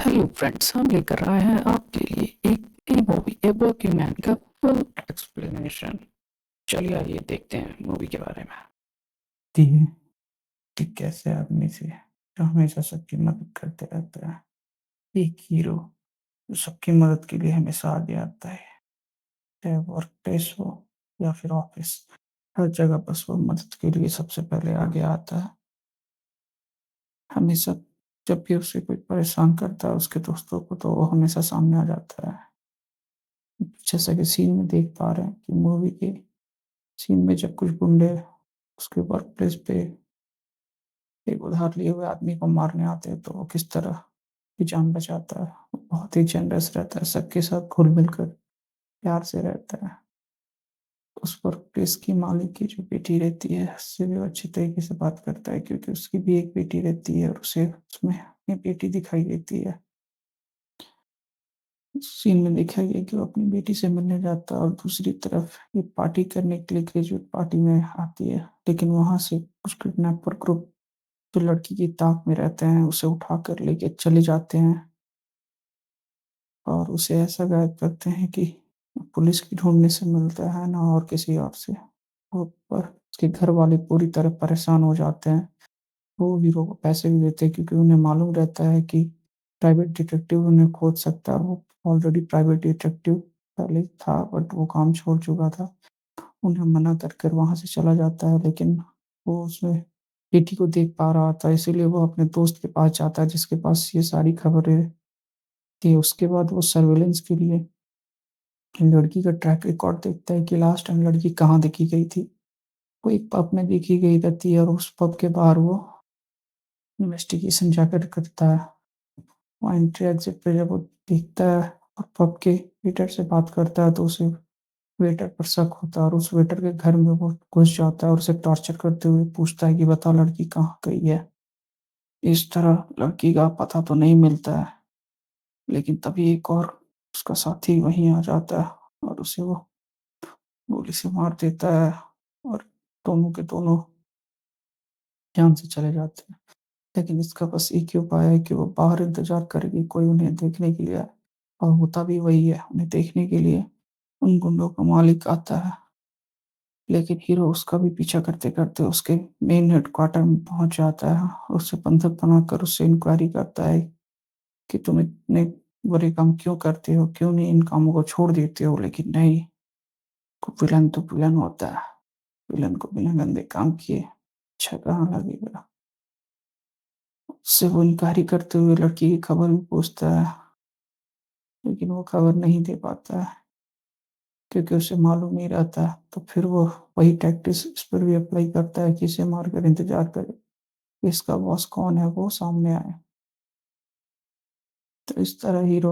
Hello friends, हम लेकर आए हैं आपके लिए एक नई मूवी ए वर्किंग मैन का फुल एक्सप्लेनेशन। चलिए आइए देखते हैं मूवी के बारे में। थी कि कैसे आदमी से जो हमेशा सबकी मदद करते रहता है। एक हीरो जो सबकी मदद के लिए हमेशा आगे आता है, चाहे वर्क प्लेस हो या फिर ऑफिस। हर जगह बस वो मदद के लिए सबसे पहले आगे आता है। हमेशा जब भी उसे कोई परेशान करता है उसके दोस्तों को, तो वो हमेशा सामने आ जाता है। जैसा कि सीन में देख पा रहे हैं कि मूवी के सीन में जब कुछ गुंडे उसके वर्क प्लेस पे एक उधार लिए हुए आदमी को मारने आते हैं, तो वो किस तरह की जान बचाता है। वो बहुत ही जनरस रहता है, सबके साथ घुल मिलकर प्यार से रहता है। उस पर प्रेस की मालिक की जो बेटी रहती है, उससे भी वो अच्छी तरीके से बात करता है, क्योंकि उसकी भी एक बेटी रहती है और उसे उसमें अपनी बेटी दिखाई देती है। सीन में देखा गया कि वो अपनी बेटी से मिलने जाता है और दूसरी तरफ ये पार्टी करने के लिए ग्रेजुएट पार्टी में आती है, लेकिन वहां से कुछ किडनैपर ग्रुप जो लड़की की ताक में रहते हैं उसे उठाकर लेके चले जाते हैं और उसे ऐसा गायब करते हैं कि पुलिस की ढूंढने से मिलता है ना और किसी और से। वो पर उसके घर वाले पूरी तरह परेशान हो जाते हैं। वो हीरो को पैसे भी देते हैं, क्योंकि उन्हें मालूम रहता है कि प्राइवेट डिटेक्टिव उन्हें खोज सकता है। वो ऑलरेडी प्राइवेट डिटेक्टिव पहले था, बट वो काम छोड़ चुका था। उन्हें मना कर कर वहां से चला जाता है, लेकिन वो उसमें बेटी को देख पा रहा था, इसीलिए वो अपने दोस्त के पास जाता है जिसके पास ये सारी खबरें थी। उसके बाद वो सर्वेलेंस के लिए लड़की का ट्रैक रिकॉर्ड देखता है कि लास्ट टाइम लड़की कहाँ देखी गई थी। वो एक पब में देखी गई रहती है और उस पब के बाहर वो इन्वेस्टिगेशन जाकर करता है। वो एंट्री एग्जिट पे जब वो देखता है और पब के वेटर से बात करता है, तो उसे वेटर पर शक होता है और उस वेटर के घर में वो घुस जाता है और उसे टॉर्चर करते हुए पूछता है कि बताओ लड़की कहाँ गई है। इस तरह लड़की का पता तो नहीं मिलता है, लेकिन तभी एक और उसका साथी वहीं आ जाता है और उसे वो गोली से मार देता है और दोनों के दोनों जान से चले जाते हैं। लेकिन इसका बस एक ही उपाय है कि वो बाहर इंतजार करे कि कोई उन्हें देखने के लिए आए, और होता भी वही है। उन्हें देखने के लिए उन गुंडों का मालिक आता है, लेकिन हीरो उसका भी पीछा करते करते उसके मेन हेडक्वार्टर में पहुंच जाता है और उससे बंधक बनाकर उससे इंक्वायरी करता है कि तुम इतने बुरे काम क्यों करते हो, क्यों नहीं इन कामों को छोड़ देते हो। लेकिन नहीं, विलन तो विलन होता है। विलन को बिना गंदे काम किए अच्छा कहाँ लगेगा। उससे वो इनकारी करते हुए लड़की की खबर भी पूछता है, लेकिन वो खबर नहीं दे पाता है क्योंकि उसे मालूम नहीं रहता। तो फिर वो वही टैक्टिस इस पर भी अप्लाई करता है कि इसे मारकर इंतजार करे, इसका बॉस कौन है वो सामने आए। तो इस तरह हीरो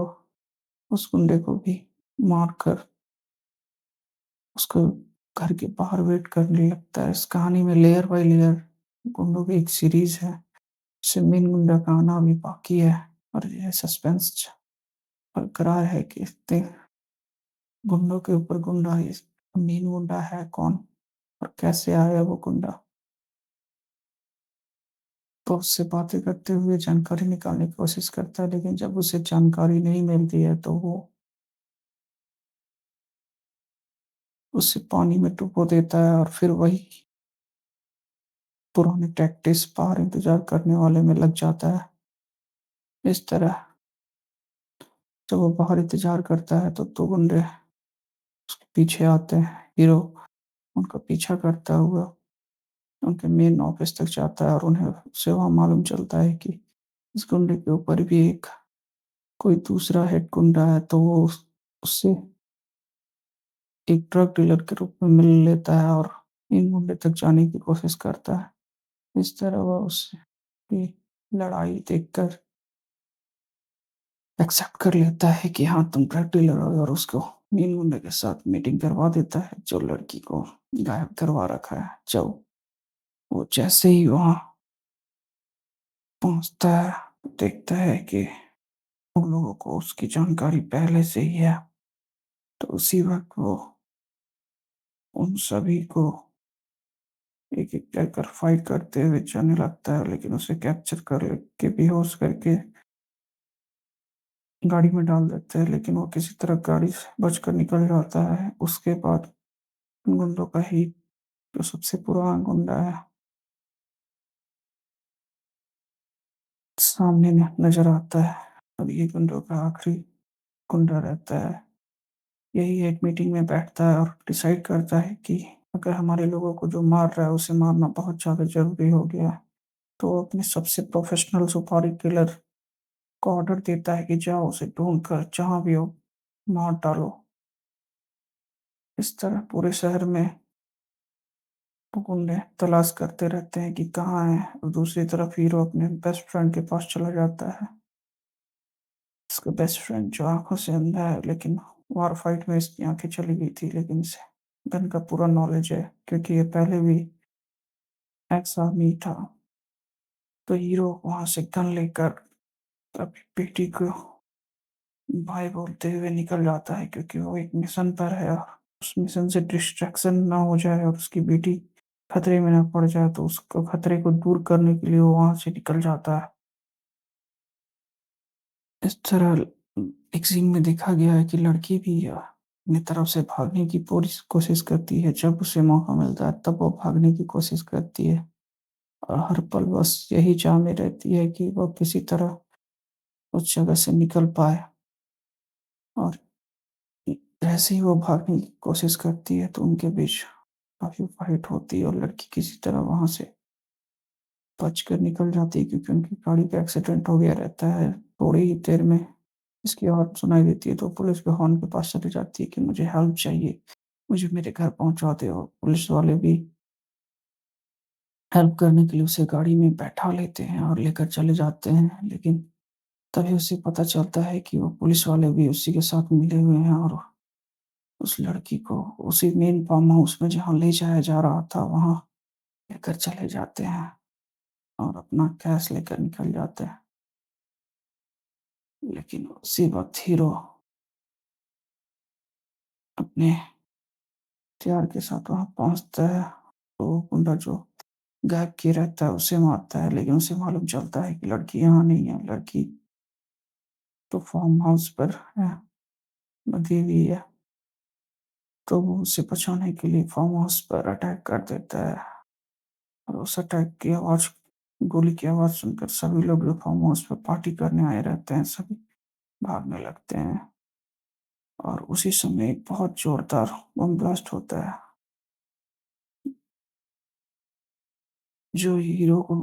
उस गुंडे को भी मारकर उसको घर के बाहर वेट करने लगता है। इस कहानी में लेयर बाय लेयर गुंडों की एक सीरीज है, जिसमें मेन गुंडा का आना अभी बाकी है और यह सस्पेंस बरकरार है कि इतने गुंडों के ऊपर गुंडा, ये मेन गुंडा है कौन और कैसे आया वो गुंडा। तो उससे बातें करते हुए जानकारी निकालने की कोशिश करता है, लेकिन जब उसे जानकारी नहीं मिलती है तो वो उसे पानी में डुबो देता है और फिर वही पुराने टैक्टिस बाहर इंतजार करने वाले में लग जाता है। इस तरह जब वो बाहर इंतजार करता है तो दो गुंडे उसके पीछे आते हैं। हीरो उनका पीछा करता हुआ उनके मेन ऑफिस तक जाता है और उन्हें उससे वहाँ मालूम चलता है कि इस गुंडे के ऊपर भी एक कोई दूसरा हेड गुंडा है। तो वो उससे एक ड्रग डीलर के रूप में मिल लेता है और इन गुंडे तक जाने की कोशिश करता है। इस तरह वह उसकी लड़ाई देखकर एक्सेप्ट कर लेता है कि हाँ तुम ड्रग डीलर हो, और उसको मेन गुंडे के साथ मीटिंग करवा देता है जो लड़की को गायब करवा रखा है। जब वो जैसे ही वहाँ पहुंचता है, देखता है कि उन लोगों को उसकी जानकारी पहले से ही है। तो उसी वक्त वो उन सभी को एक एक कर फाइट करते हुए जाने लगता है, लेकिन उसे कैप्चर कर के बेहोश करके गाड़ी में डाल देते हैं, लेकिन वो किसी तरह गाड़ी से बचकर निकल जाता है। उसके बाद उन गुंडों का ही जो सबसे पुराना गुंडा है सामने नजर आता है, और ये गुंडों का आखिरी गुंडा रहता है। यही एक मीटिंग में बैठता है और डिसाइड करता है कि अगर हमारे लोगों को जो मार रहा है उसे मारना बहुत ज़्यादा ज़रूरी हो गया है। तो वो अपने सबसे प्रोफेशनल सुपारी किलर को ऑर्डर देता है कि जाओ उसे ढूँढ कर जहाँ भी हो मार डालो। इस तरह पूरे शहर में वो गुंडे तलाश करते रहते हैं कि कहाँ है, और दूसरी तरफ हीरो अपने बेस्ट फ्रेंड के पास चला जाता है। इसका बेस्ट फ्रेंड जो आँखों से अंधा है, लेकिन वार फाइट में इसकी आँखें चली गई थी, लेकिन इसे गन का पूरा नॉलेज है क्योंकि ये पहले भी एक्स आर्मी था। तो हीरो वहाँ से गन लेकर अपनी बेटी को बाय बोलते हुए निकल जाता है, क्योंकि वो एक मिशन पर है और उस मिशन से डिस्ट्रैक्शन ना हो जाए और उसकी बेटी खतरे में ना पड़ जाए, तो उसको खतरे को दूर करने के लिए वो वहाँ से निकल जाता है। इस तरह एक सीन में देखा गया है कि लड़की भी अपनी तरफ से भागने की पूरी कोशिश करती है। जब उसे मौका मिलता है तब वो भागने की कोशिश करती है, और हर पल बस यही चाह में रहती है कि वो किसी तरह उस जगह से निकल पाए। और जैसे ही वो भागने की कोशिश करती है तो उनके बीच काफ़ी फाइट होती है, और लड़की किसी तरह वहाँ से बचकर निकल जाती है, क्योंकि उनकी गाड़ी का एक्सीडेंट हो गया रहता है। थोड़ी ही देर में इसकी आवाज़ सुनाई देती है, तो पुलिस के हॉर्न के पास चली जाती है कि मुझे हेल्प चाहिए, मुझे मेरे घर पहुँचा दो। और पुलिस वाले भी हेल्प करने के लिए उसे गाड़ी में बैठा लेते हैं और लेकर चले जाते हैं। लेकिन तभी उसे पता चलता है कि वो पुलिस वाले भी उसी के साथ मिले हुए हैं, और उस लड़की को उसी मेन फार्म हाउस में जहाँ ले जाया जा रहा था वहाँ लेकर चले जाते हैं, और अपना कैश लेकर निकल जाते हैं। लेकिन उसी वक़्त हीरो अपने हथियार के साथ वहाँ पहुँचता है, तो वो गुंडा जो गायब किए रहता है उसे मारता है, लेकिन उसे मालूम चलता है कि लड़की यहाँ नहीं है, लड़की तो फार्म हाउस पर है, बंधी हुई है। तो वो उसे बचाने के लिए फार्म हाउस पर अटैक कर देता है, और उस अटैक की आवाज़, गोली की आवाज़ सुनकर सभी लोग जो फार्म हाउस पे पार्टी करने आए रहते हैं, सभी भागने लगते हैं। और उसी समय एक बहुत ज़ोरदार बम ब्लास्ट होता है, जो हीरो को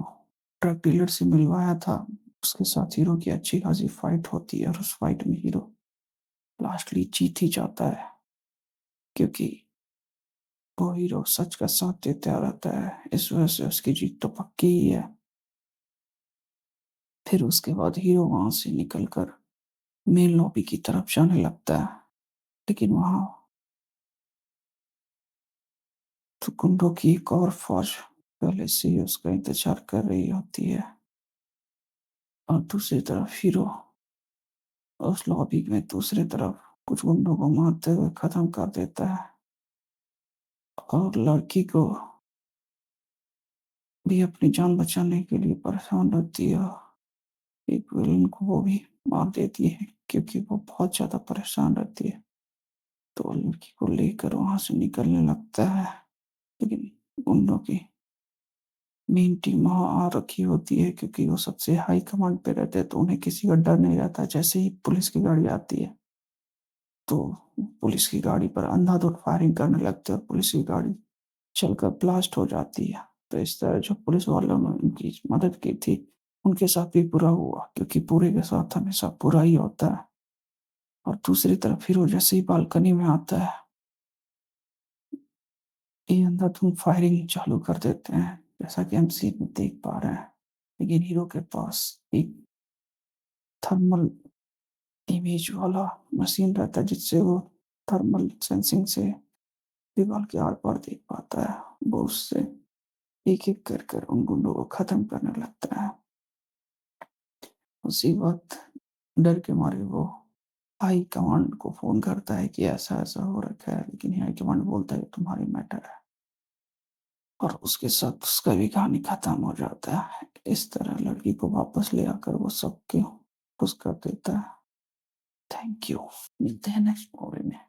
ड्रग डीलर से मिलवाया था, उसके साथ हीरो की अच्छी खासी फाइट होती है, और उस फाइट में हीरो लास्टली जीत ही जाता है, क्योंकि वो हीरो सच का साथ देता रहता है। इस वजह से उसकी जीत तो पक्की ही है। फिर उसके बाद हीरो वहाँ से निकलकर मेन लॉबी की तरफ जाने लगता है, लेकिन वहाँ तो गुंडों की एक और फौज पहले से ही उसका इंतजार कर रही होती है, और दूसरी तरफ हीरो उस लॉबी में दूसरी तरफ कुछ गुंडों को मारते हुए खत्म कर देता है, और लड़की को भी अपनी जान बचाने के लिए परेशान रहती है। एक विलेन को वो भी मार देती है, क्योंकि वो बहुत ज़्यादा परेशान रहती है। तो वो लड़की को लेकर वहाँ से निकलने लगता है, लेकिन गुंडों की मेन टीम वहाँ आ रखी होती है, क्योंकि वो सबसे हाई कमांड पे रहते हैं, तो उन्हें किसी का डर नहीं रहता। जैसे ही पुलिस की गाड़ी आती है, तो पुलिस की गाड़ी पर अंधाधुंध फायरिंग करने लगते हैं, और पुलिस की गाड़ी चलकर ब्लास्ट हो जाती है। तो इस तरह जो पुलिस वालों ने उनकी मदद की थी, उनके साथ भी बुरा हुआ, क्योंकि बुरे के साथ हमेशा बुरा ही होता है। और दूसरी तरफ हीरो जैसे ही बालकनी में आता है, ये अंधाधुंध फायरिंग चालू कर देते हैं, जैसा कि हम सीन में देख पा रहे हैं। लेकिन हीरो के पास एक थर्मल इमेज वाला मशीन रहता है, जिससे वो थर्मल सेंसिंग से दीवार के आर-पार देख पाता है। वो उससे एक-एक कर उन गुंडों को खत्म करने लगता है। उसी वक़्त डर के मारे वो हाई कमांड को फ़ोन करता है कि ऐसा-ऐसा हो रखा है, लेकिन हाई कमांड बोलता है, तुम्हारी मैटर है। और उसके साथ उसका भी कहानी खत्म हो जाता है। इस तरह लड़की को वापस ले आकर वो सबको खुश कर देता है। थैंक यू, मिलते हैं नेक्स्ट मूवी में।